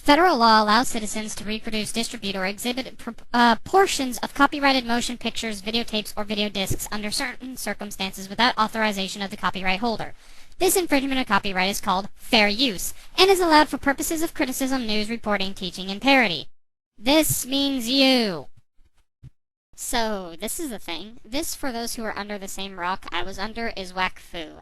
Federal law allows citizens to reproduce, distribute, or exhibit portions of copyrighted motion pictures, videotapes, or video discs under certain circumstances without authorization of the copyright holder. This infringement of copyright is called fair use, and is allowed for purposes of criticism, news, reporting, teaching, and parody. This means you! So, this is the thing. This, for those who are under the same rock I was under, is Wakfu.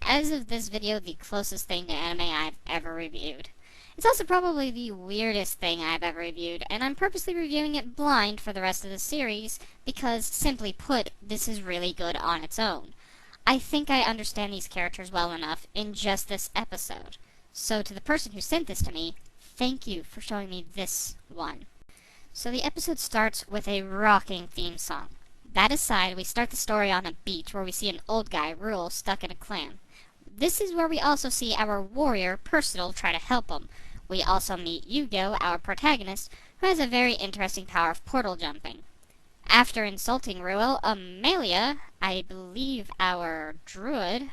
As of this video, the closest thing to anime I've ever reviewed. It's also probably the weirdest thing I've ever reviewed, and I'm purposely reviewing it blind for the rest of the series, because, simply put, this is really good on its own. I think I understand these characters well enough in just this episode. So to the person who sent this to me, thank you for showing me this one. So the episode starts with a rocking theme song. That aside, we start the story on a beach where we see an old guy, Rule, stuck in a clam. This is where we also see our warrior, Percival, try to help him. We also meet Yugo, our protagonist, who has a very interesting power of portal jumping. After insulting Ruel, Amelia, I believe our druid,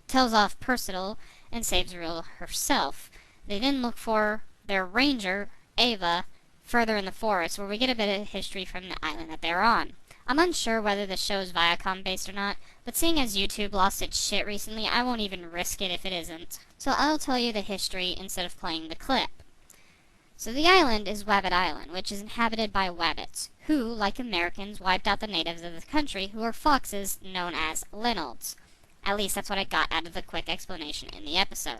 tells off Percival and saves Ruel herself. They then look for their ranger, Ava, further in the forest, where we get a bit of history from the island that they're on. I'm unsure whether the show's Viacom-based or not, but seeing as YouTube lost its shit recently, I won't even risk it if it isn't. So I'll tell you the history instead of playing the clip. So the island is Wabbit Island, which is inhabited by Wabbits, who, like Americans, wiped out the natives of the country, who are foxes known as Linolds. At least that's what I got out of the quick explanation in the episode.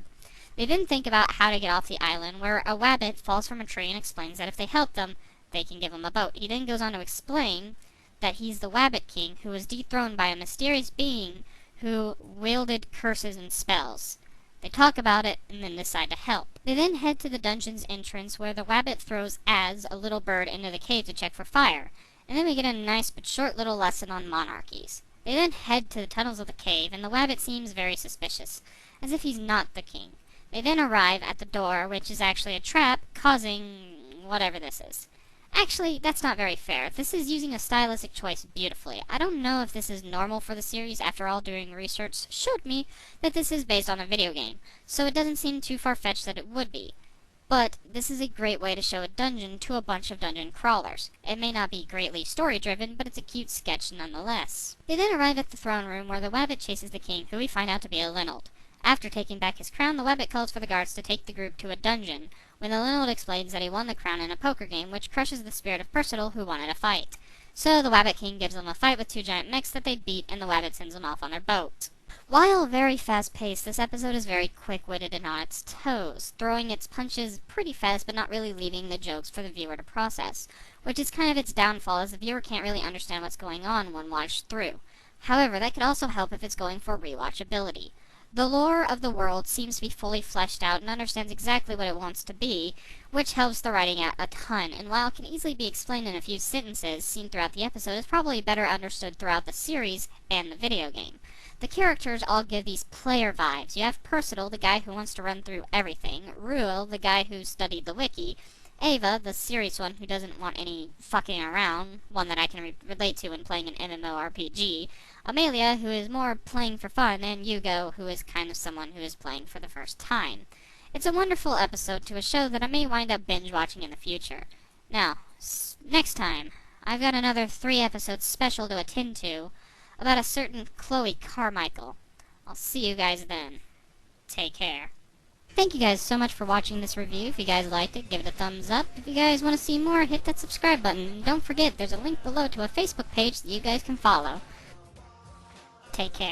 They then think about how to get off the island, where a Wabbit falls from a tree and explains that if they help them, they can give him a boat. He then goes on to explain that he's the Wabbit King, who was dethroned by a mysterious being who wielded curses and spells. They talk about it, and then decide to help. They then head to the dungeon's entrance, where the Wabbit throws Az, a little bird, into the cave to check for fire. And then we get a nice but short little lesson on monarchies. They then head to the tunnels of the cave, and the Wabbit seems very suspicious, as if he's not the king. They then arrive at the door, which is actually a trap, causing whatever this is. Actually, that's not very fair. This is using a stylistic choice beautifully. I don't know if this is normal for the series. After all, doing research showed me that this is based on a video game, so it doesn't seem too far-fetched that it would be. But this is a great way to show a dungeon to a bunch of dungeon crawlers. It may not be greatly story-driven, but it's a cute sketch nonetheless. They then arrive at the throne room, where the Wabbit chases the king, who we find out to be a Linold. After taking back his crown, the Wabbit calls for the guards to take the group to a dungeon, when the Linold explains that he won the crown in a poker game, which crushes the spirit of Percival, who wanted a fight. So the Wabbit King gives them a fight with two giant mechs that they beat, and the Wabbit sends them off on their boat. While very fast-paced, this episode is very quick-witted and on its toes, throwing its punches pretty fast, but not really leaving the jokes for the viewer to process, which is kind of its downfall, as the viewer can't really understand what's going on when watched through. However, that could also help if it's going for rewatchability. The lore of the world seems to be fully fleshed out and understands exactly what it wants to be, which helps the writing out a ton, and while it can easily be explained in a few sentences seen throughout the episode, is probably better understood throughout the series and the video game. The characters all give these player vibes. You have Percival, the guy who wants to run through everything, Ruel, the guy who studied the wiki, Ava, the serious one who doesn't want any fucking around, one that I can relate to when playing an MMORPG, Amelia, who is more playing for fun, and Yugo, who is kind of someone who is playing for the first time. It's a wonderful episode to a show that I may wind up binge-watching in the future. Now, next time, I've got another 3-episode special to attend to about a certain Chloe Carmichael. I'll see you guys then. Take care. Thank you guys so much for watching this review. If you guys liked it, give it a thumbs up. If you guys want to see more, hit that subscribe button. And don't forget, there's a link below to a Facebook page that you guys can follow. Take care.